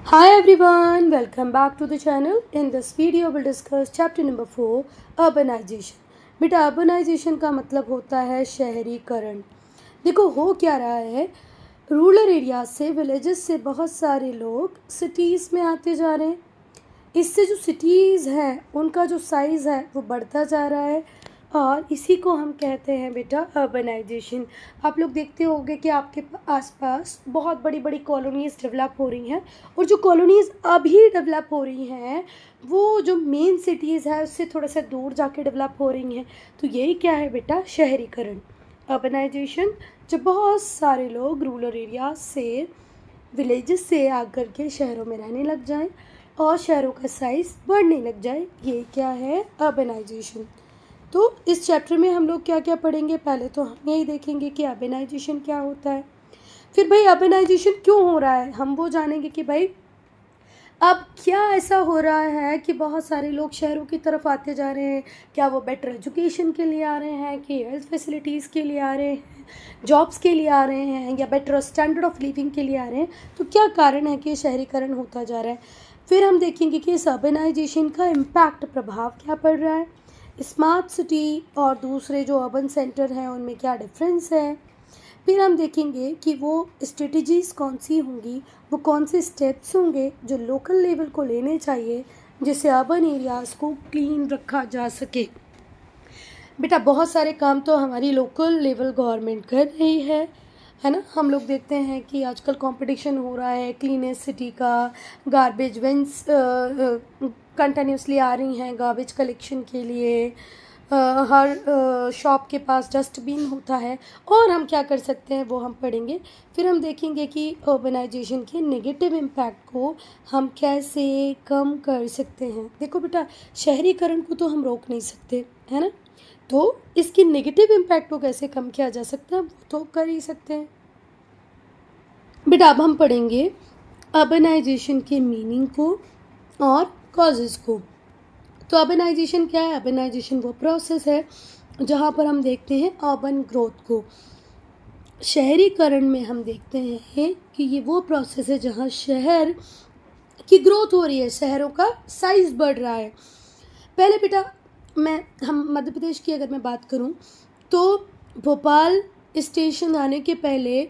Hi everyone, welcome back to the channel. In this video we'll discuss chapter number 4 urbanization. बेटा urbanization का मतलब होता है शहरीकरण। देखो हो क्या रहा है, रूरल एरिया से विलेजेस से बहुत सारे लोग सिटीज़ में आते जा रहे हैं। इससे जो सिटीज़ हैं उनका जो साइज़ है वो बढ़ता जा रहा है और इसी को हम कहते हैं बेटा अर्बनाइजेशन। आप लोग देखते होंगे कि आपके आसपास बहुत बड़ी बड़ी कॉलोनीज़ डेवलप हो रही हैं और जो कॉलोनीज़ अभी डेवलप हो रही हैं वो जो मेन सिटीज़ है उससे थोड़ा सा दूर जाके डेवलप हो रही हैं। तो यही क्या है बेटा, शहरीकरण, अर्बनाइजेशन। जब बहुत सारे लोग रूरल एरिया से विलेजेस से आकर के शहरों में रहने लग जाएं और शहरों का साइज़ बढ़ने लग जाए, ये क्या है, अर्बनाइजेशन। तो इस चैप्टर में हम लोग क्या क्या पढ़ेंगे, पहले तो हम यही देखेंगे कि अर्बनाइजेशन क्या होता है, फिर भाई अर्बनाइजेशन क्यों हो रहा है हम वो जानेंगे कि भाई अब क्या ऐसा हो रहा है कि बहुत सारे लोग शहरों की तरफ आते जा रहे हैं। क्या वो बेटर एजुकेशन के लिए आ रहे हैं कि हेल्थ फैसिलिटीज़ के लिए आ रहे हैं, जॉब्स के लिए आ रहे हैं या बेटर स्टैंडर्ड ऑफ लिविंग के लिए आ रहे हैं। तो क्या कारण है कि शहरीकरण होता जा रहा है। फिर हम देखेंगे कि इस अर्बनाइजेशन का इम्पैक्ट, प्रभाव क्या पड़ रहा है, स्मार्ट सिटी और दूसरे जो अर्बन सेंटर हैं उनमें क्या डिफरेंस है। फिर हम देखेंगे कि वो स्ट्रेटजीज़ कौन सी होंगी, वो कौन से स्टेप्स होंगे जो लोकल लेवल को लेने चाहिए जिससे अर्बन एरियाज़ को क्लीन रखा जा सके। बेटा बहुत सारे काम तो हमारी लोकल लेवल गवर्नमेंट कर रही है ना। हम लोग देखते हैं कि आजकल कंपटीशन हो रहा है क्लीनेस्ट सिटी का, गार्बेज वेंस कंटिन्यूसली आ रही हैं गार्बेज कलेक्शन के लिए, हर शॉप के पास डस्टबिन होता है। और हम क्या कर सकते हैं वो हम पढ़ेंगे। फिर हम देखेंगे कि अर्बनाइजेशन के नेगेटिव इम्पैक्ट को हम कैसे कम कर सकते हैं। देखो बेटा, शहरीकरण को तो हम रोक नहीं सकते, है ना, तो इसकी नेगेटिव इम्पैक्ट को कैसे कम किया जा सकता है वो तो कर ही सकते हैं। बेटा अब हम पढ़ेंगे अर्बनाइजेशन के मीनिंग को और कॉजेज़ को। तो अर्बनाइजेशन क्या है, अर्बनाइजेशन वो प्रोसेस है जहाँ पर हम देखते हैं अर्बन ग्रोथ को। शहरीकरण में हम देखते हैं कि ये वो प्रोसेस है जहाँ शहर की ग्रोथ हो रही है, शहरों का साइज़ बढ़ रहा है। पहले बेटा हम मध्य प्रदेश की अगर मैं बात करूं तो भोपाल स्टेशन आने के पहले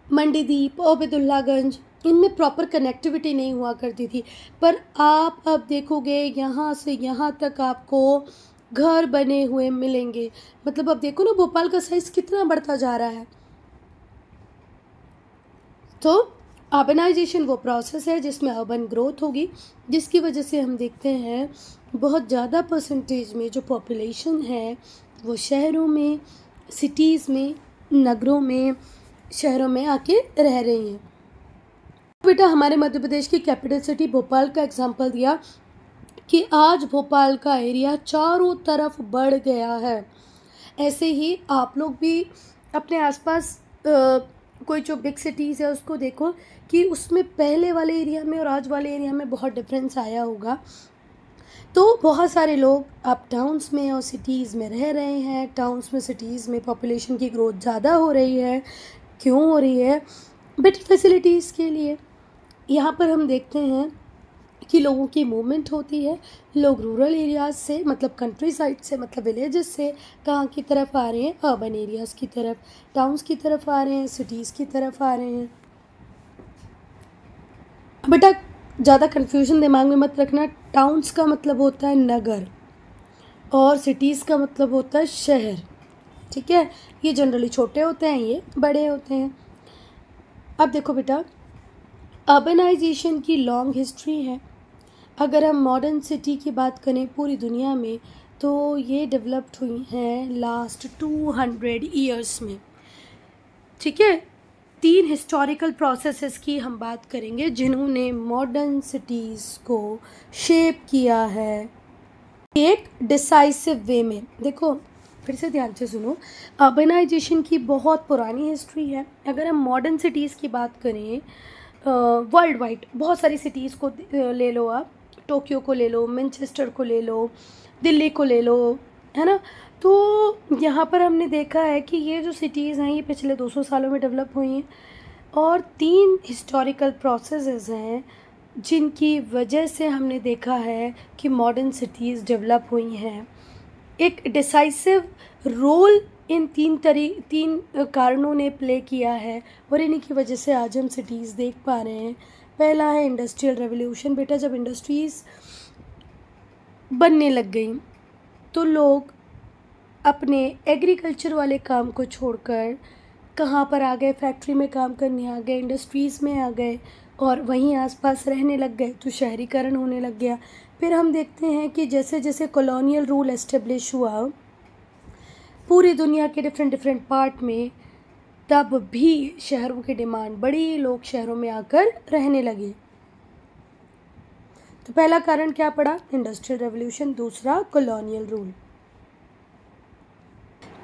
मंडीदीप और बेदुल्लागंज इनमें प्रॉपर कनेक्टिविटी नहीं हुआ करती थी। पर आप अब देखोगे यहाँ से यहाँ तक आपको घर बने हुए मिलेंगे। मतलब अब देखो ना भोपाल का साइज़ कितना बढ़ता जा रहा है। तो अर्बनाइजेशन वो प्रोसेस है जिसमें अर्बन ग्रोथ होगी, जिसकी वजह से हम देखते हैं बहुत ज़्यादा परसेंटेज में जो पॉपुलेशन है वो शहरों में, सिटीज़ में, नगरों में, शहरों में आके रह रही हैं। बेटा हमारे मध्य प्रदेश की कैपिटल सिटी भोपाल का एग्जांपल दिया कि आज भोपाल का एरिया चारों तरफ बढ़ गया है। ऐसे ही आप लोग भी अपने आसपास कोई जो बिग सिटीज़ है उसको देखो कि उसमें पहले वाले एरिया में और आज वाले एरिया में बहुत डिफरेंस आया होगा। तो बहुत सारे लोग अब टाउन्स में और सिटीज़ में रह रहे हैं। टाउन्स में, सिटीज़ में पॉपुलेशन की ग्रोथ ज़्यादा हो रही है। क्यों हो रही है? बेटर फैसिलिटीज़ के लिए। यहाँ पर हम देखते हैं कि लोगों की मूवमेंट होती है। लोग रूरल एरियाज़ से, मतलब कंट्री साइड से, मतलब विलेजेस से कहाँ की तरफ आ रहे हैं, अर्बन एरियाज़ की तरफ, टाउन्स की तरफ आ रहे हैं, सिटीज़ की तरफ आ रहे हैं। बेटा ज़्यादा कन्फ्यूजन दिमाग में मत रखना। टाउन्स का मतलब होता है नगर और सिटीज़ का मतलब होता है शहर, ठीक है। ये जनरली छोटे होते हैं, ये बड़े होते हैं। अब देखो बेटा, अर्बनाइजेशन की लॉन्ग हिस्ट्री है। अगर हम मॉडर्न सिटी की बात करें पूरी दुनिया में तो ये डेवलप्ड हुई हैं लास्ट 200 ईयर्स में, ठीक है। 3 हिस्टोरिकल प्रोसेसेस की हम बात करेंगे जिन्होंने मॉडर्न सिटीज़ को शेप किया है एक डिसाइसिव वे में। देखो फिर से ध्यान से सुनो, अर्बनाइजेशन की बहुत पुरानी हिस्ट्री है। अगर हम मॉडर्न सिटीज़ की बात करें वर्ल्ड वाइड, बहुत सारी सिटीज़ को ले लो आप, टोक्यो को ले लो, मैनचेस्टर को ले लो, दिल्ली को ले लो, है ना। तो यहाँ पर हमने देखा है कि ये जो सिटीज़ हैं ये पिछले 200 सालों में डेवलप हुई हैं। और 3 हिस्टोरिकल प्रोसेसेस हैं जिनकी वजह से हमने देखा है कि मॉडर्न सिटीज़ डेवलप हुई हैं। एक डिसाइसिव रोल इन 3 कारणों ने प्ले किया है और इन्हीं की वजह से आज हम सिटीज़ देख पा रहे हैं। पहला है इंडस्ट्रियल रेवोल्यूशन। बेटा, जब इंडस्ट्रीज़ बनने लग गई तो लोग अपने एग्रीकल्चर वाले काम को छोड़कर कहाँ पर आ गए? फैक्ट्री में काम करने आ गए, इंडस्ट्रीज़ में आ गए और वहीं आसपास रहने लग गए, तो शहरीकरण होने लग गया। फिर हम देखते हैं कि जैसे जैसे कॉलोनियल रूल एस्टेब्लिश हुआ पूरी दुनिया के डिफरेंट पार्ट में, तब भी शहरों की डिमांड बढ़ी, लोग शहरों में आकर रहने लगे। तो पहला कारण क्या पड़ा? Industrial revolution. दूसरा, कॉलोनियल रूल।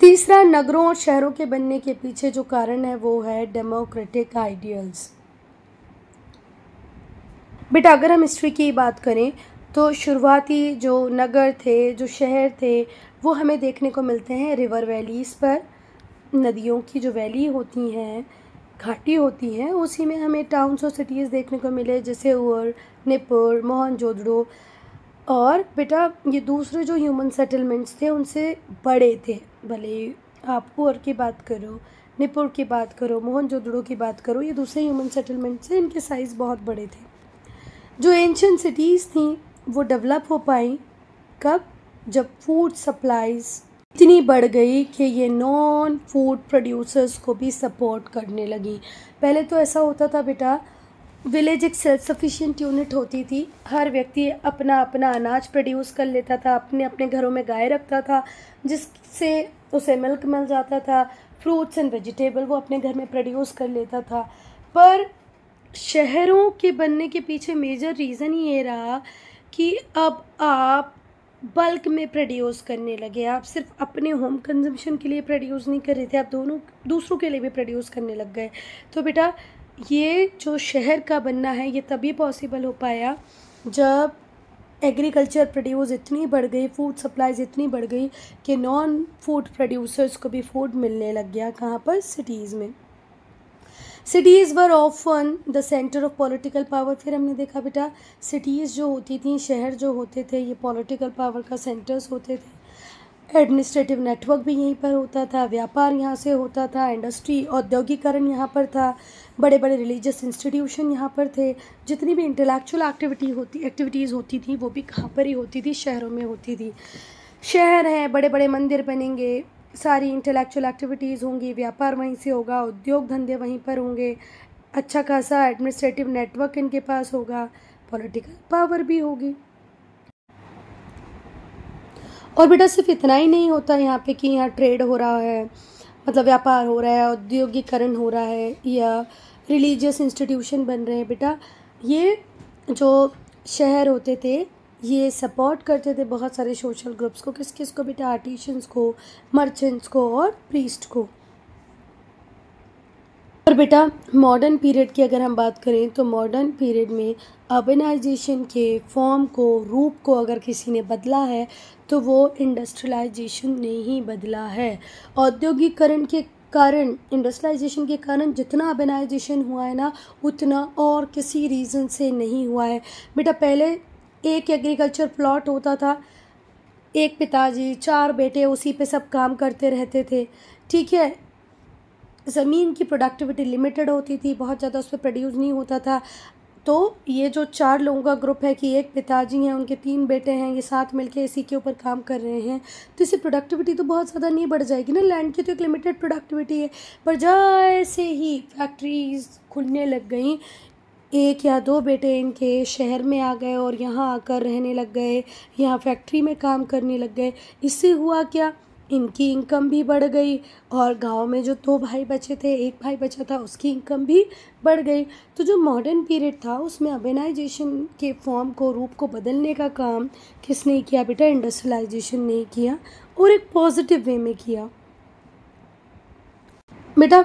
तीसरा, नगरों और शहरों के बनने के पीछे जो कारण है वो है डेमोक्रेटिक आइडियल्स। बेटा, अगर हम हिस्ट्री की बात करें तो शुरुआती जो नगर थे, जो शहर थे, वो हमें देखने को मिलते हैं रिवर वैलीज़ पर। नदियों की जो वैली होती हैं, घाटी होती हैं, उसी में हमें टाउन्स और सिटीज़ देखने को मिले, जैसे उर, निपुर, मोहनजोदड़ो। और बेटा, ये दूसरे जो ह्यूमन सेटलमेंट्स थे उनसे बड़े थे। भले आप उर की बात करो, निपुर की बात करो, मोहनजोदड़ो की बात करो, ये दूसरे ह्यूमन सेटलमेंट्स थे, इनके साइज़ बहुत बड़े थे। जो एंशियंट सिटीज़ थी वो डेवलप हो पाई कब? जब फूड सप्लाईज इतनी बढ़ गई कि ये नॉन फूड प्रोड्यूसर्स को भी सपोर्ट करने लगी। पहले तो ऐसा होता था बेटा, विलेज एक सेल्फ सफिशिएंट यूनिट होती थी, हर व्यक्ति अपना अपना अनाज प्रोड्यूस कर लेता था, अपने अपने घरों में गाय रखता था जिससे उसे मिल्क मिल जाता था, फ्रूट्स एंड वेजिटेबल वो अपने घर में प्रोड्यूस कर लेता था। पर शहरों के बनने के पीछे मेजर रीज़न ही ये रहा कि अब आप बल्क में प्रोड्यूस करने लगे। आप सिर्फ अपने होम कंजम्पशन के लिए प्रोड्यूस नहीं कर रहे थे, आप दूसरों के लिए भी प्रोड्यूस करने लग गए। तो बेटा, ये जो शहर का बनना है ये तभी पॉसिबल हो पाया जब एग्रीकल्चर प्रोड्यूस इतनी बढ़ गई, फूड सप्लाईज इतनी बढ़ गई कि नॉन फूड प्रोड्यूसर्स को भी फूड मिलने लग गया। कहाँ पर? सिटीज़ में। Cities were often the centre of political power. फिर हमने देखा बेटा, सिटीज़ जो होती थी, शहर जो होते थे, ये पॉलिटिकल पावर का सेंटर्स होते थे। एडमिनिस्ट्रेटिव नेटवर्क भी यहीं पर होता था, व्यापार यहाँ से होता था, इंडस्ट्री, औद्योगिकरण यहाँ पर था, बड़े बड़े रिलीजियस इंस्टीट्यूशन यहाँ पर थे। जितनी भी इंटेलेक्चुअल एक्टिविटीज़ होती थी वो भी कहाँ पर ही होती थी? शहरों में होती थी। शहर हैं, बड़े बड़े मंदिर बनेंगे, सारी इंटेलेक्चुअल एक्टिविटीज़ होंगी, व्यापार वहीं से होगा, उद्योग धंधे वहीं पर होंगे, अच्छा खासा एडमिनिस्ट्रेटिव नेटवर्क इनके पास होगा, पॉलिटिकल पावर भी होगी। और बेटा, सिर्फ इतना ही नहीं होता यहाँ पे कि यहाँ ट्रेड हो रहा है, मतलब व्यापार हो रहा है, औद्योगिकरण हो रहा है या रिलीजियस इंस्टीट्यूशन बन रहे हैं। बेटा, ये जो शहर होते थे ये सपोर्ट करते थे बहुत सारे सोशल ग्रुप्स को। किस किस को? बेटा, आर्टिशंस को, मर्चेंट्स को और प्रीस्ट को। और बेटा, मॉडर्न पीरियड की अगर हम बात करें तो मॉडर्न पीरियड में अर्बनाइजेशन के फॉर्म को, रूप को अगर किसी ने बदला है तो वो इंडस्ट्रियलाइजेशन ने ही बदला है। औद्योगिकरण के कारण, इंडस्ट्रियलाइजेशन के कारण जितना अर्बनाइजेशन हुआ है ना, उतना और किसी रीज़न से नहीं हुआ है। बेटा, पहले एक एग्रीकल्चर प्लॉट होता था, एक पिताजी, 4 बेटे उसी पे सब काम करते रहते थे, ठीक है। ज़मीन की प्रोडक्टिविटी लिमिटेड होती थी, बहुत ज़्यादा उस पर प्रोड्यूस नहीं होता था। तो ये जो 4 लोगों का ग्रुप है कि एक पिताजी हैं, उनके 3 बेटे हैं, ये साथ मिलके इसी के ऊपर काम कर रहे हैं, तो इससे प्रोडक्टिविटी तो बहुत ज़्यादा नहीं बढ़ जाएगी ना, लैंड की तो एक लिमिटेड प्रोडक्टिविटी है। पर जैसे ही फैक्ट्रीज खुलने लग गई, 1 या 2 बेटे इनके शहर में आ गए और यहाँ आकर रहने लग गए, यहाँ फैक्ट्री में काम करने लग गए। इससे हुआ क्या? इनकी इनकम भी बढ़ गई और गांव में जो 2 भाई बचे थे, 1 भाई बचा था, उसकी इनकम भी बढ़ गई। तो जो मॉडर्न पीरियड था उसमें अर्बनाइजेशन के फॉर्म को, रूप को बदलने का काम किसने किया? बेटा, इंडस्ट्रियलाइजेशन ने किया और एक पॉजिटिव वे में किया। बेटा,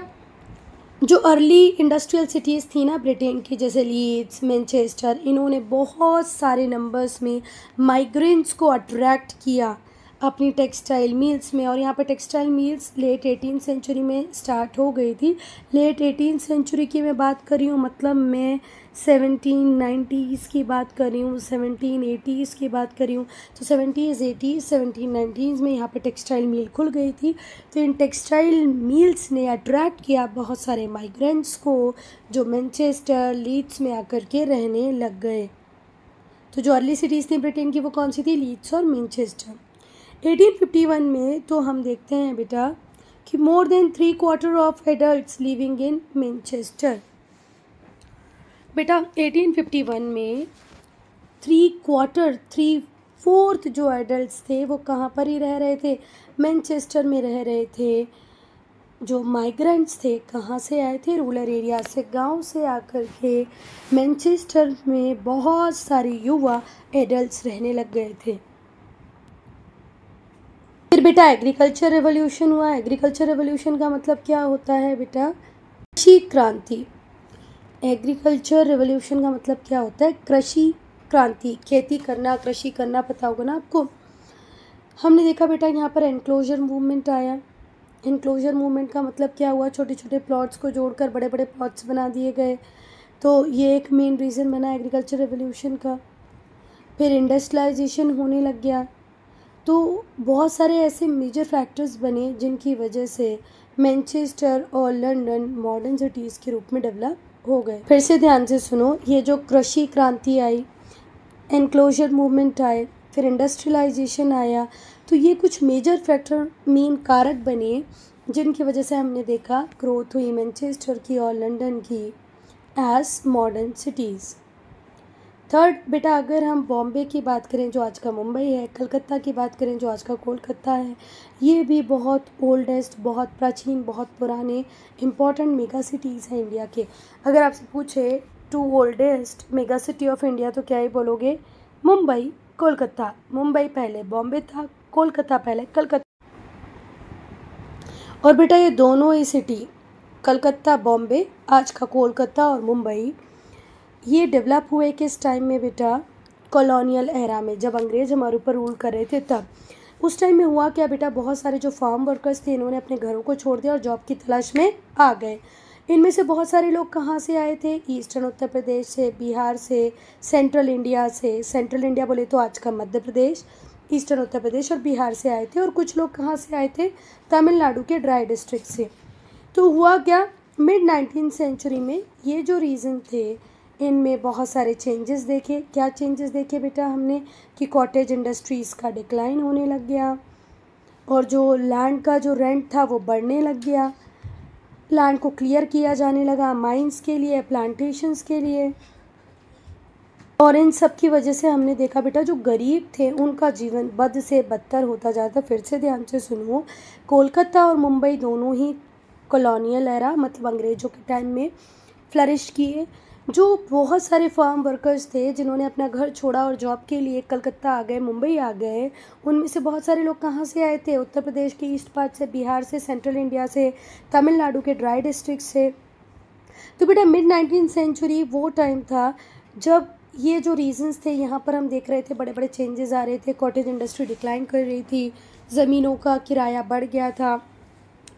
जो अर्ली इंडस्ट्रियल सिटीज़ थी ना ब्रिटेन की, जैसे लीड्स, मैनचेस्टर, इन्होंने बहुत सारे नंबर्स में माइग्रेंट्स को अट्रैक्ट किया अपनी टेक्सटाइल मिल्स में। और यहाँ पर टेक्सटाइल मिल्स लेट 18 सेंचुरी में स्टार्ट हो गई थी। लेट 18 सेंचुरी की मैं बात कर रही हूँ, मतलब मैं 1790s की बात कर रही हूँ, 1780s की बात कर रही हूँ। तो 70s 80s 1790s में यहाँ पे टेक्सटाइल मिल खुल गई थी। तो इन टेक्सटाइल मिल्स ने अट्रैक्ट किया बहुत सारे माइग्रेंट्स को, जो मैनचेस्टर लीड्स में आकर के रहने लग गए। तो जो अर्ली सिटीज़ थी ब्रिटेन की वो कौन सी थी? लीड्स और मैनचेस्टर। 1851 में तो हम देखते हैं बेटा कि more than 3/4 of adults living in Manchester. बेटा 1851 में 3/4 जो एडल्ट्स थे वो कहाँ पर ही रह रहे थे? मैनचेस्टर में रह रहे थे। जो माइग्रेंट्स थे कहाँ से आए थे? रूरल एरिया से, गांव से आकर के मैनचेस्टर में बहुत सारे युवा एडल्ट्स रहने लग गए थे। फिर बेटा एग्रीकल्चर रेवोल्यूशन हुआ। एग्रीकल्चर रेवोल्यूशन का मतलब क्या होता है बेटा? कृषि क्रांति। एग्रीकल्चर रेवोल्यूशन का मतलब क्या होता है? कृषि क्रांति। खेती करना, कृषि करना पता होगा ना आपको। हमने देखा बेटा यहाँ पर एनक्लोजर मूवमेंट आया। एनक्लोजर मूवमेंट का मतलब क्या हुआ? छोटे छोटे प्लॉट्स को जोड़कर बड़े बड़े प्लॉट्स बना दिए गए। तो ये एक मेन रीज़न बना एग्रीकल्चर रेवोल्यूशन का। फिर इंडस्ट्रियलाइजेशन होने लग गया। तो बहुत सारे ऐसे मेजर फैक्टर्स बने जिनकी वजह से मैनचेस्टर और लंदन मॉडर्न सिटीज़ के रूप में डेवलप हो गए। फिर से ध्यान से सुनो, ये जो कृषि क्रांति आई, एनक्लोजर मूवमेंट आए, फिर इंडस्ट्रियलाइजेशन आया, तो ये कुछ मेजर फैक्टर, मेन कारक बने जिनकी वजह से हमने देखा ग्रोथ हुई मैनचेस्टर की और लंदन की एज मॉडर्न सिटीज़। थर्ड बेटा अगर हम बॉम्बे की बात करें जो आज का मुंबई है, कलकत्ता की बात करें जो आज का कोलकाता है, ये भी बहुत ओल्डेस्ट, बहुत प्राचीन, बहुत पुराने इम्पॉर्टेंट मेगा सिटीज़ हैं इंडिया के। अगर आपसे पूछे to oldest mega city of India तो क्या ही बोलोगे? मुंबई, कोलकाता। मुंबई पहले बॉम्बे था, कोलकाता पहले कलकत्ता। और बेटा ये दोनों ही सिटी, कलकत्ता, बॉम्बे, आज का कोलकाता और मुंबई, ये डेवलप हुए किस टाइम में बेटा? कॉलोनियल एरा में, जब अंग्रेज़ हमारे ऊपर रूल कर रहे थे तब। उस टाइम में हुआ क्या बेटा? बहुत सारे जो फार्म वर्कर्स थे इन्होंने अपने घरों को छोड़ दिया और जॉब की तलाश में आ गए। इनमें से बहुत सारे लोग कहाँ से आए थे? ईस्टर्न उत्तर प्रदेश से, बिहार से, सेंट्रल इंडिया से। सेंट्रल इंडिया बोले तो आज का मध्य प्रदेश, ईस्टर्न उत्तर प्रदेश और बिहार से आए थे। और कुछ लोग कहाँ से आए थे? तमिलनाडु के ड्राई डिस्ट्रिक्ट से। तो हुआ क्या? मिड 19th सेंचुरी में ये जो रीजन थे इनमें बहुत सारे चेंजेस देखे। क्या चेंजेस देखे बेटा हमने? कि कॉटेज इंडस्ट्रीज़ का डिक्लाइन होने लग गया और जो लैंड का जो रेंट था वो बढ़ने लग गया। लैंड को क्लियर किया जाने लगा माइंस के लिए, प्लांटेशंस के लिए। और इन सब की वजह से हमने देखा बेटा जो गरीब थे उनका जीवन बद से बदतर होता जाता। फिर से ध्यान से सुनो, कोलकाता और मुंबई दोनों ही कॉलोनियल एरा, मतलब अंग्रेज़ों के टाइम में फ्लरिश किए। जो बहुत सारे फार्म वर्कर्स थे जिन्होंने अपना घर छोड़ा और जॉब के लिए कलकत्ता आ गए, मुंबई आ गए, उनमें से बहुत सारे लोग कहाँ से आए थे? उत्तर प्रदेश के ईस्ट पार्ट से, बिहार से, सेंट्रल इंडिया से, तमिलनाडु के ड्राई डिस्ट्रिक्ट से। तो बेटा मिड 19th सेंचुरी वो टाइम था जब ये जो रीजंस थे यहाँ पर हम देख रहे थे बड़े बड़े चेंजेस आ रहे थे। कॉटेज इंडस्ट्री डिक्लाइन कर रही थी, ज़मीनों का किराया बढ़ गया था,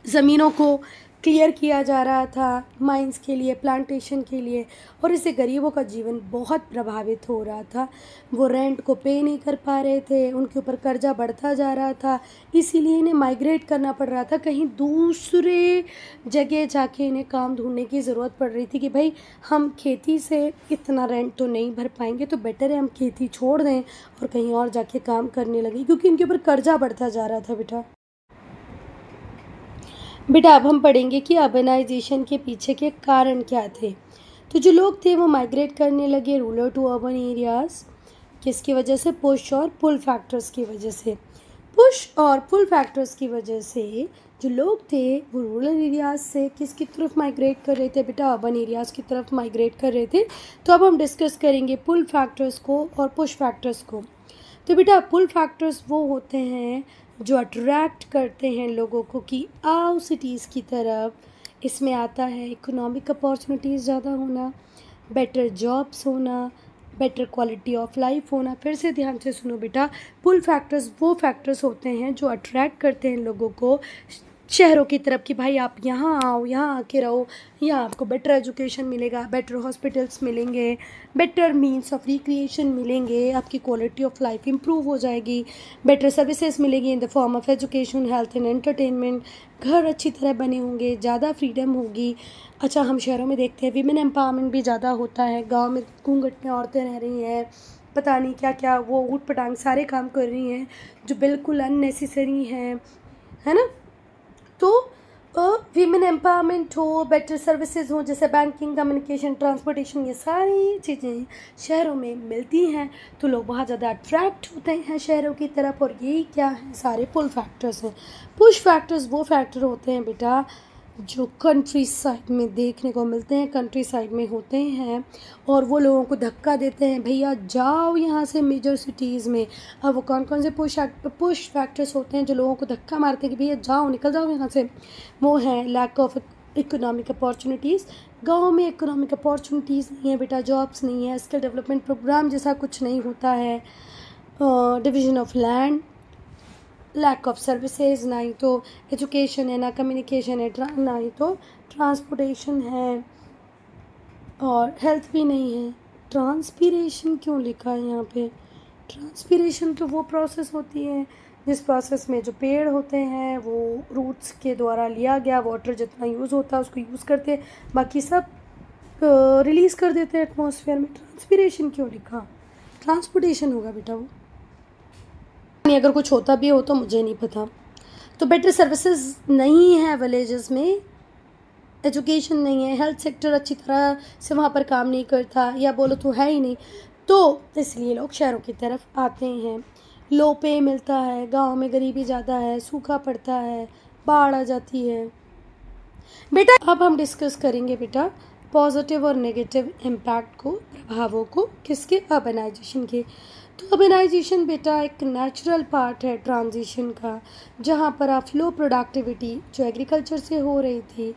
ज़मीनों को क्लियर किया जा रहा था माइंस के लिए, प्लांटेशन के लिए, और इससे गरीबों का जीवन बहुत प्रभावित हो रहा था। वो रेंट को पे नहीं कर पा रहे थे, उनके ऊपर कर्जा बढ़ता जा रहा था, इसीलिए इन्हें माइग्रेट करना पड़ रहा था। कहीं दूसरे जगह जाके इन्हें काम ढूंढने की ज़रूरत पड़ रही थी कि भाई हम खेती से इतना रेंट तो नहीं भर पाएंगे, तो बेटर है हम खेती छोड़ दें और कहीं और जाके काम करने लगे, क्योंकि इनके ऊपर कर्जा बढ़ता जा रहा था बेटा अब हम पढ़ेंगे कि अर्बनाइजेशन के पीछे के कारण क्या थे। तो जो लोग थे वो माइग्रेट करने लगे रूरल टू अर्बन एरियाज़। किसकी वजह से? पुश और पुल फैक्टर्स की वजह से। पुश और पुल फैक्टर्स की वजह से जो लोग थे वो रूरल एरियाज़ से किसकी तरफ माइग्रेट कर रहे थे बेटा? अर्बन एरियाज़ की तरफ माइग्रेट कर रहे थे। तो अब हम डिस्कस करेंगे पुल फैक्टर्स को और पुश फैक्टर्स को। तो बेटा पुल फैक्टर्स वो होते हैं जो अट्रैक्ट करते हैं लोगों को कि आओ सिटीज़ की तरफ। इसमें आता है इकोनॉमिक अपॉर्चुनिटीज़ ज़्यादा होना, बेटर जॉब्स होना, बेटर क्वालिटी ऑफ लाइफ होना। फिर से ध्यान से सुनो बेटा, पुल फैक्टर्स वो फैक्टर्स होते हैं जो अट्रैक्ट करते हैं लोगों को शहरों की तरफ कि भाई आप यहाँ आओ, यहाँ आके रहो, यहाँ आपको बेटर एजुकेशन मिलेगा, बेटर हॉस्पिटल्स मिलेंगे, बेटर मीन्स ऑफ रिक्रिएशन मिलेंगे, आपकी क्वालिटी ऑफ लाइफ इंप्रूव हो जाएगी, बेटर सर्विसेज मिलेगी in the form of education, health and entertainment, घर अच्छी तरह बने होंगे, ज़्यादा फ्रीडम होगी। अच्छा, हम शहरों में देखते हैं वीमेन एम्पावरमेंट भी ज़्यादा होता है, गाँव में घूंघट में औरतें रह रही हैं, पता नहीं क्या क्या वो ऊट पटांग सारे काम कर रही हैं जो बिल्कुल अननेसेसरी हैं, है ना। तो वीमेन एम्पावरमेंट हो, बेटर सर्विसेज हो, जैसे बैंकिंग, कम्युनिकेशन, ट्रांसपोर्टेशन, ये सारी चीज़ें शहरों में मिलती हैं तो लोग बहुत ज़्यादा अट्रैक्ट होते हैं शहरों की तरफ। और यही क्या है, सारे पुल फैक्टर्स हैं। पुश फैक्टर्स वो फैक्टर होते हैं बेटा जो कंट्री साइड में देखने को मिलते हैं, कंट्री साइड में होते हैं और वो लोगों को धक्का देते हैं, भैया जाओ यहाँ से मेजर सिटीज़ में। अब वो कौन कौन से पुश फैक्टर्स होते हैं जो लोगों को धक्का मारते हैं कि भैया जाओ, निकल जाओ यहाँ से। वो है लैक ऑफ इकोनॉमिक अपॉर्चुनिटीज़। गाँव में इकोनॉमिक अपॉर्चुनिटीज़ नहीं है बेटा, जॉब्स नहीं है, स्किल डेवलपमेंट प्रोग्राम जैसा कुछ नहीं होता है, division of land, lack of services, ना ही तो एजुकेशन है, ना कम्युनिकेशन है, ना ही तो ट्रांसपोर्टेशन है, और हेल्थ भी नहीं है। ट्रांसपीरेशन क्यों लिखा है यहाँ पे? ट्रांसपीरेशन तो वो प्रोसेस होती है जिस प्रोसेस में जो पेड़ होते हैं वो रूट्स के द्वारा लिया गया वाटर जितना यूज़ होता है उसको यूज़ करते हैं, बाकी सब रिलीज़ कर देते हैं एटमॉस्फेयर में। ट्रांसपीरेशन क्यों लिखा? ट्रांसपोर्टेशन होगा बेटा वो, अगर कुछ होता भी हो तो मुझे नहीं पता। तो बेटर सर्विसेज नहीं है विलेजेस में, एजुकेशन नहीं है, हेल्थ सेक्टर अच्छी तरह से वहाँ पर काम नहीं करता, या बोलो तो है ही नहीं, तो इसलिए लोग शहरों की तरफ आते हैं। लो पे मिलता है, गांव में गरीबी ज़्यादा है, सूखा पड़ता है, बाढ़ आ जाती है। बेटा अब हम डिस्कस करेंगे बेटा पॉजिटिव और नेगेटिव इम्पैक्ट को, प्रभावों को, किसके? अर्बनाइजेशन के। तो अर्बनाइजेशन बेटा एक नेचुरल पार्ट है ट्रांजिशन का, जहाँ पर आप लो प्रोडक्टिविटी जो एग्रीकल्चर से हो रही थी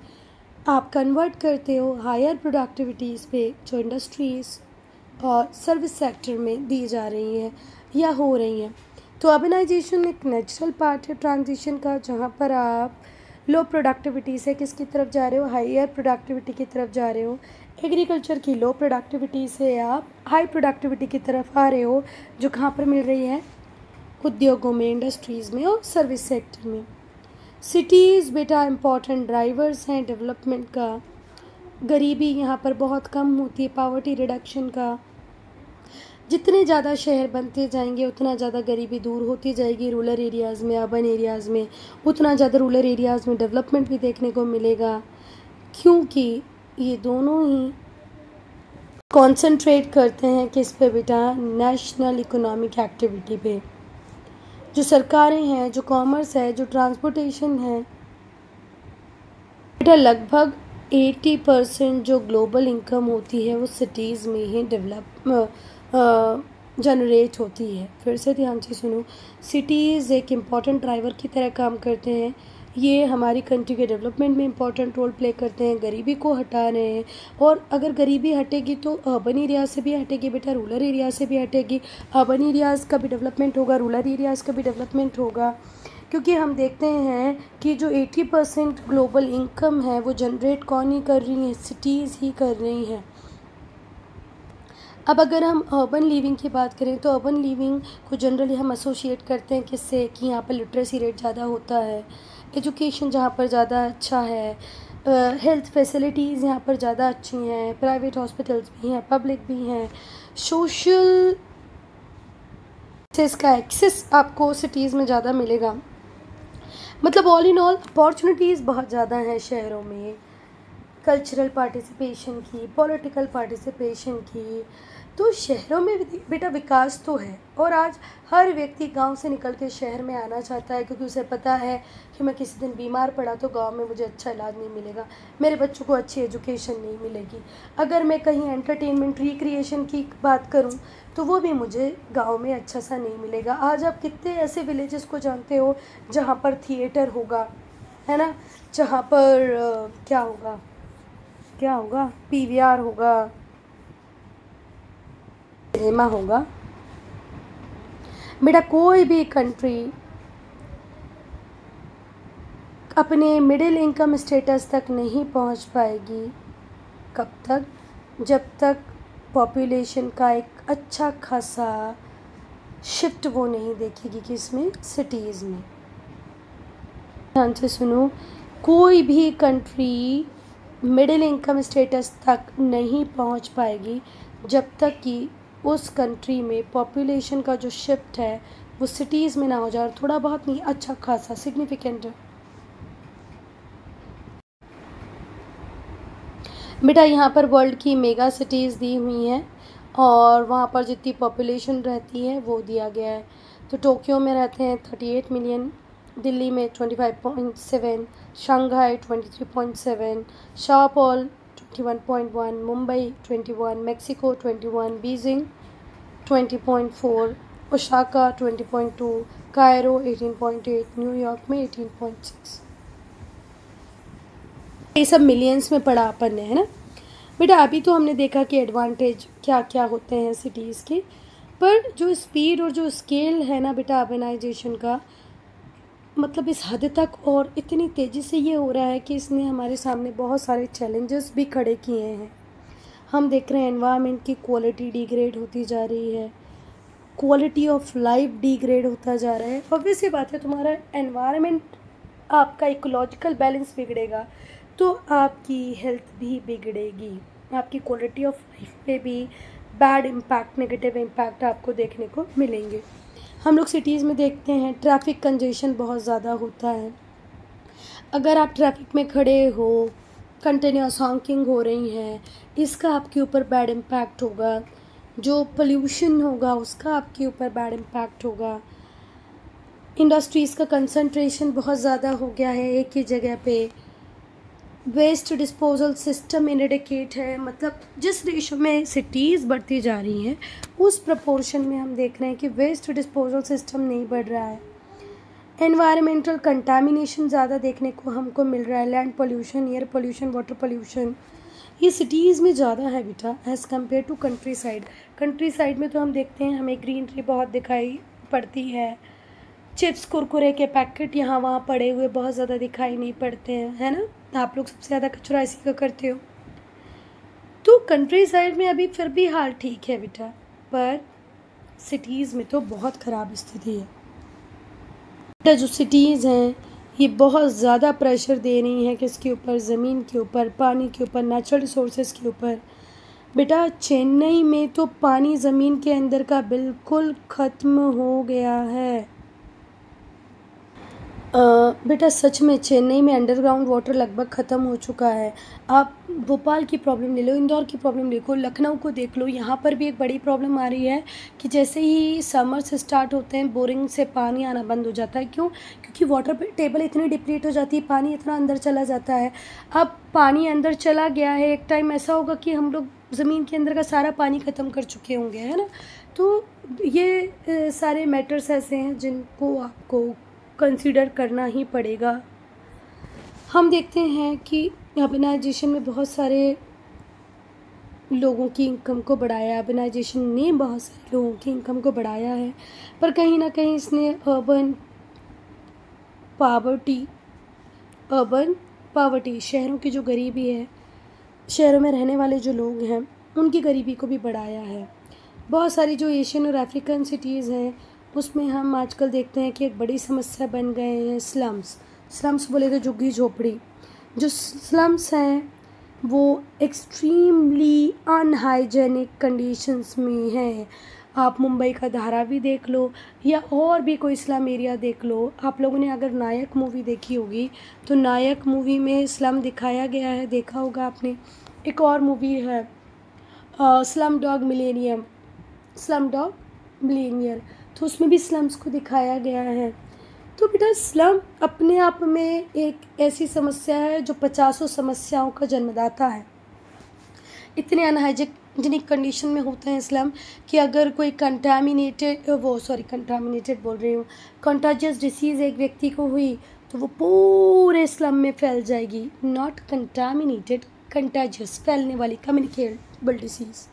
आप कन्वर्ट करते हो हायर प्रोडक्टिविटीज़ पे जो इंडस्ट्रीज़ और सर्विस सेक्टर में दी जा रही हैं या हो रही हैं। तो अर्बनाइजेशन एक नेचुरल पार्ट है ट्रांजिशन का, जहाँ पर आप लो प्रोडक्टिविटी से किसकी तरफ जा रहे हो? हायर प्रोडक्टिविटी की तरफ जा रहे हो। एग्रीकल्चर की लो प्रोडक्टिविटी से आप हाई प्रोडक्टिविटी की तरफ आ रहे हो, जो कहाँ पर मिल रही है? उद्योगों में, इंडस्ट्रीज़ में और सर्विस सेक्टर में। सिटीज़ बेटा इम्पॉर्टेंट ड्राइवर्स हैं डेवलपमेंट का। गरीबी यहाँ पर बहुत कम होती है, पावर्टी रिडक्शन का। जितने ज़्यादा शहर बनते जाएंगे उतना ज़्यादा गरीबी दूर होती जाएगी रूरल एरियाज़ में, अर्बन एरियाज़ में, उतना ज़्यादा रूरल एरियाज़ में डेवलपमेंट भी देखने को मिलेगा, क्योंकि ये दोनों ही कॉन्सेंट्रेट करते हैं किस पे बेटा? नेशनल इकोनॉमिक एक्टिविटी पे। जो सरकारें हैं, जो कॉमर्स है, जो ट्रांसपोर्टेशन है बेटा, लगभग 80% जो ग्लोबल इनकम होती है वो सिटीज़ में ही जनरेट होती है। फिर से ध्यान से सुनो, सिटीज़ एक इम्पॉर्टेंट ड्राइवर की तरह काम करते हैं, ये हमारी कंट्री के डेवलपमेंट में इम्पॉर्टेंट रोल प्ले करते हैं, गरीबी को हटा रहे हैं। और अगर गरीबी हटेगी तो अर्बन एरिया से भी हटेगी बेटा, रूरल एरिया से भी हटेगी। अर्बन एरियाज़ का भी डेवलपमेंट होगा, रूरल एरियाज़ का भी डेवलपमेंट होगा, क्योंकि हम देखते हैं कि जो 80% ग्लोबल इनकम है वो जनरेट कौन ही कर रही है? सिटीज़ ही कर रही हैं। अब अगर हम अर्बन लिविंग की बात करें तो अर्बन लिविंग को जनरली हम एसोशिएट करते हैं किससे? कि यहाँ पर लिटरेसी रेट ज़्यादा होता है, एजुकेशन जहाँ पर ज़्यादा अच्छा है, हेल्थ फैसिलिटीज़ यहाँ पर ज़्यादा अच्छी हैं, प्राइवेट हॉस्पिटल्स भी हैं, पब्लिक भी हैं, सोशल का एक्सेस आपको सिटीज़ में ज़्यादा मिलेगा। मतलब ऑल इन ऑल अपॉर्चुनिटीज़ बहुत ज़्यादा हैं शहरों में, कल्चरल पार्टिसिपेशन की, पॉलिटिकल पार्टिसिपेशन की। तो शहरों में बेटा विकास तो है, और आज हर व्यक्ति गांव से निकल के शहर में आना चाहता है, क्योंकि उसे पता है कि मैं किसी दिन बीमार पड़ा तो गांव में मुझे अच्छा इलाज नहीं मिलेगा, मेरे बच्चों को अच्छी एजुकेशन नहीं मिलेगी। अगर मैं कहीं एंटरटेनमेंट रिक्रिएशन की बात करूं तो वो भी मुझे गांव में अच्छा सा नहीं मिलेगा। आज आप कितने ऐसे विलेजेस को जानते हो जहाँ पर थिएटर होगा, है ना, जहाँ पर क्या होगा, PVR होगा, सिनेमा होगा। बेटा कोई भी कंट्री अपने मिडिल इनकम स्टेटस तक नहीं पहुंच पाएगी, कब तक? जब तक पॉपुलेशन का एक अच्छा खासा शिफ्ट वो नहीं देखेगी कि इसमें सिटीज़ में। ध्यान से सुनो, कोई भी कंट्री मिडिल इनकम स्टेटस तक नहीं पहुंच पाएगी जब तक कि उस कंट्री में पॉपुलेशन का जो शिफ्ट है वो सिटीज़ में ना हो जाए, और थोड़ा बहुत नहीं, अच्छा खासा सिग्निफिकेंट है। बेटा यहाँ पर वर्ल्ड की मेगा सिटीज़ दी हुई हैं और वहाँ पर जितनी पॉपुलेशन रहती है वो दिया गया है। तो टोक्यो में रहते हैं 38 मिलियन, दिल्ली में 25.7, Shanghai 23.7, शाओपॉल 21.1, Mumbai 21, Mexico 21, Beijing 20.4, Osaka 20.2, Cairo 18.8, New York में 18.6। ये सब मिलियंस में पढ़ा अपन ने, है ना बेटा। अभी तो हमने देखा कि एडवांटेज क्या क्या होते हैं सिटीज़ के, पर जो स्पीड और जो स्केल है ना बेटा अर्बनाइजेशन का, मतलब इस हद तक और इतनी तेज़ी से ये हो रहा है कि इसने हमारे सामने बहुत सारे चैलेंजेस भी खड़े किए हैं। हम देख रहे हैं एनवायरनमेंट की क्वालिटी डिग्रेड होती जा रही है, क्वालिटी ऑफ लाइफ डिग्रेड होता जा रहा है। ऑब्वियस सी बात है, तुम्हारा एनवायरनमेंट, आपका इकोलॉजिकल बैलेंस बिगड़ेगा तो आपकी हेल्थ भी बिगड़ेगी, आपकी क्वालिटी ऑफ लाइफ पे भी बैड इम्पैक्ट, नेगेटिव इम्पैक्ट आपको देखने को मिलेंगे। हम लोग सिटीज़ में देखते हैं ट्रैफिक कंजेशन बहुत ज़्यादा होता है। अगर आप ट्रैफिक में खड़े हो, कंटिन्यूस हॉकिंग हो रही है, इसका आपके ऊपर बैड इम्पैक्ट होगा। जो पोल्यूशन होगा उसका आपके ऊपर बैड इम्पैक्ट होगा। इंडस्ट्रीज़ का कंसंट्रेशन बहुत ज़्यादा हो गया है एक ही जगह पे। वेस्ट डिस्पोजल सिस्टम इनएडिक्वेट है, मतलब जिस रेशो में सिटीज़ बढ़ती जा रही हैं उस प्रपोर्शन में हम देख रहे हैं कि वेस्ट डिस्पोजल सिस्टम नहीं बढ़ रहा है। एनवायरमेंटल कंटामिनेशन ज़्यादा देखने को हमको मिल रहा है, land pollution, air pollution, water pollution, ये सिटीज़ में ज़्यादा है बेटा as compare to countryside. Countryside में तो हम देखते हैं हमें ग्रीनरी बहुत दिखाई पड़ती है, चिप्स कुरकुरे के पैकेट यहाँ वहाँ पड़े हुए बहुत ज़्यादा दिखाई नहीं पड़ते हैं, है ना। आप लोग सबसे ज़्यादा कचरा इसी का करते हो। तो कंट्री साइड में अभी फिर भी हाल ठीक है बेटा, पर सिटीज़ में तो बहुत ख़राब स्थिति है बेटा। जो सिटीज़ हैं ये बहुत ज़्यादा प्रेशर दे रही हैं किसके ऊपर? ज़मीन के ऊपर, पानी के ऊपर, नेचुरल रिसोर्सेज के ऊपर। बेटा चेन्नई में तो पानी ज़मीन के अंदर का बिल्कुल ख़त्म हो गया है। बेटा सच में चेन्नई में अंडरग्राउंड वाटर लगभग ख़त्म हो चुका है। आप भोपाल की प्रॉब्लम ले लो, इंदौर की प्रॉब्लम देखो, लखनऊ को देख लो, यहाँ पर भी एक बड़ी प्रॉब्लम आ रही है कि जैसे ही समर्स स्टार्ट होते हैं बोरिंग से पानी आना बंद हो जाता है। क्यों? क्योंकि वाटर टेबल इतनी डिप्लीट हो जाती है, पानी इतना अंदर चला जाता है। अब पानी अंदर चला गया है, एक टाइम ऐसा होगा कि हम लोग ज़मीन के अंदर का सारा पानी ख़त्म कर चुके होंगे, है ना। तो ये सारे मैटर्स ऐसे हैं जिनको आपको कंसीडर करना ही पड़ेगा। हम देखते हैं कि अर्बनाइजेशन में बहुत सारे लोगों की इनकम को बढ़ाया, अर्बनाइजेशन ने बहुत सारे लोगों की इनकम को बढ़ाया है, पर कहीं ना कहीं इसने अर्बन पावर्टी, शहरों की जो गरीबी है, शहरों में रहने वाले जो लोग हैं उनकी गरीबी को भी बढ़ाया है। बहुत सारी जो एशियन और अफ्रीकन सिटीज़ हैं उसमें हम आजकल देखते हैं कि एक बड़ी समस्या बन गए हैं स्लम्स बोले तो झुग्गी झोपड़ी। जो स्लम्स हैं वो एक्सट्रीमली अनहाइजेनिक कंडीशंस में हैं। आप मुंबई का धारावी देख लो या और भी कोई स्लम एरिया देख लो। आप लोगों ने अगर नायक मूवी देखी होगी तो नायक मूवी में स्लम दिखाया गया है, देखा होगा आपने। एक और मूवी है स्लम डॉग मिलेनियर, तो उसमें भी स्लम्स को दिखाया गया है। तो बेटा स्लम अपने आप में एक ऐसी समस्या है जो 50 समस्याओं का जन्मदाता है। इतने अनहाइजीनिक कंडीशन में होते हैं स्लम कि अगर कोई कंटाजियस डिसीज़ एक व्यक्ति को हुई तो वो पूरे स्लम में फैल जाएगी। नॉट कंटामिनेटेड, कंटाजियस, फैलने वाली, कम्युनिकेबल डिसीज़।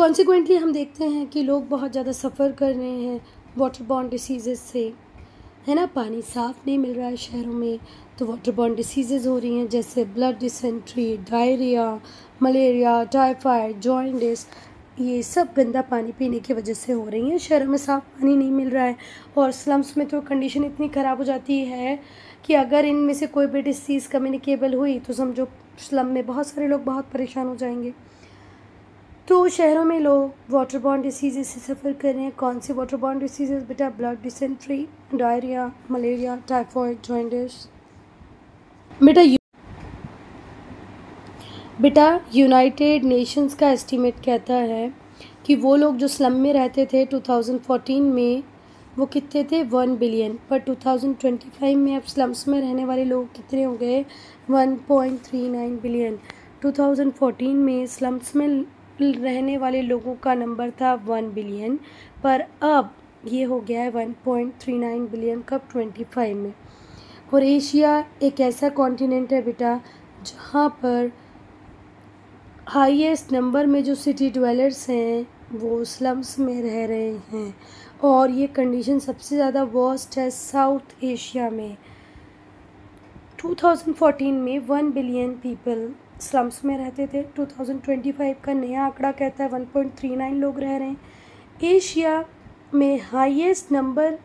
कॉन्सिक्वेंटली हम देखते हैं कि लोग बहुत ज़्यादा सफ़र कर रहे हैं वाटर बॉर्न डिसीज़ से, है ना। पानी साफ़ नहीं मिल रहा है शहरों में, तो वाटर बॉर्न डिसीज़ हो रही हैं, जैसे blood dysentery, diarrhoea, malaria, typhoid, jaundice. ये सब गंदा पानी पीने की वजह से हो रही हैं। शहरों में साफ़ पानी नहीं मिल रहा है, और स्लम्स में तो कंडीशन इतनी ख़राब हो जाती है कि अगर इनमें से कोई भी डिसीज़ कम्युनिकेबल हुई तो समझो स्लम में बहुत सारे लोग बहुत परेशान हो जाएंगे। तो शहरों में लोग वाटर बॉर्न डिसीज़ से सफ़र कर रहे हैं। कौन सी वाटर बॉर्न डिसीज़ बेटा? Blood dysentery, diarrhoea, malaria, typhoid, jaundice. बेटा यूनाइटेड नेशंस का एस्टीमेट कहता है कि वो लोग जो स्लम में रहते थे 2014 में वो कितने थे? 1 बिलियन। पर 2025 में अब स्लम्स में रहने वाले लोग कितने हो गए? 1.39 बिलियन। 2014 में स्लम्स में रहने वाले लोगों का नंबर था 1 बिलियन, पर अब ये हो गया है 1.39 बिलियन कब? 25 में। और एशिया एक ऐसा कॉन्टिनेंट है बेटा जहाँ पर हाईएस्ट नंबर में जो सिटी ड्वेलर्स हैं वो स्लम्स में रह रहे हैं, और ये कंडीशन सबसे ज़्यादा वर्स्ट है साउथ एशिया में। 2014 में 1 बिलियन पीपल स्लम्स में रहते थे। 2025 का नया आंकड़ा कहता है 1.39 लोग रह रहे हैं। एशिया में हाईएस्ट नंबर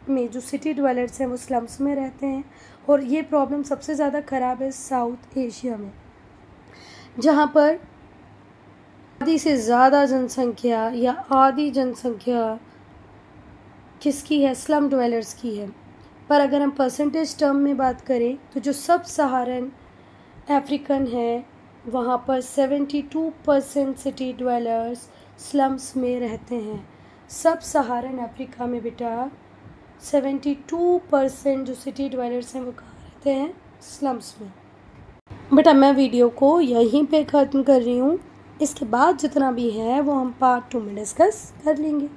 में जो सिटी ड्वेलर्स हैं वो स्लम्स में रहते हैं, और ये प्रॉब्लम सबसे ज़्यादा ख़राब है साउथ एशिया में, जहाँ पर आधी से ज़्यादा जनसंख्या या आधी जनसंख्या किसकी है? स्लम ड्वेलर्स की है। पर अगर हम परसेंटेज टर्म में बात करें तो जो सब सहारन अफ्रीकन है वहाँ पर 72% सिटी ड्वेलर्स स्लम्स में रहते हैं। सब सहारन अफ्रीका में बेटा 72% जो सिटी ड्वेलर्स हैं वो कहाँ रहते हैं? स्लम्स में। बेटा मैं वीडियो को यहीं पे ख़त्म कर रही हूँ। इसके बाद जितना भी है वो हम पार्ट 2 में डिस्कस कर लेंगे।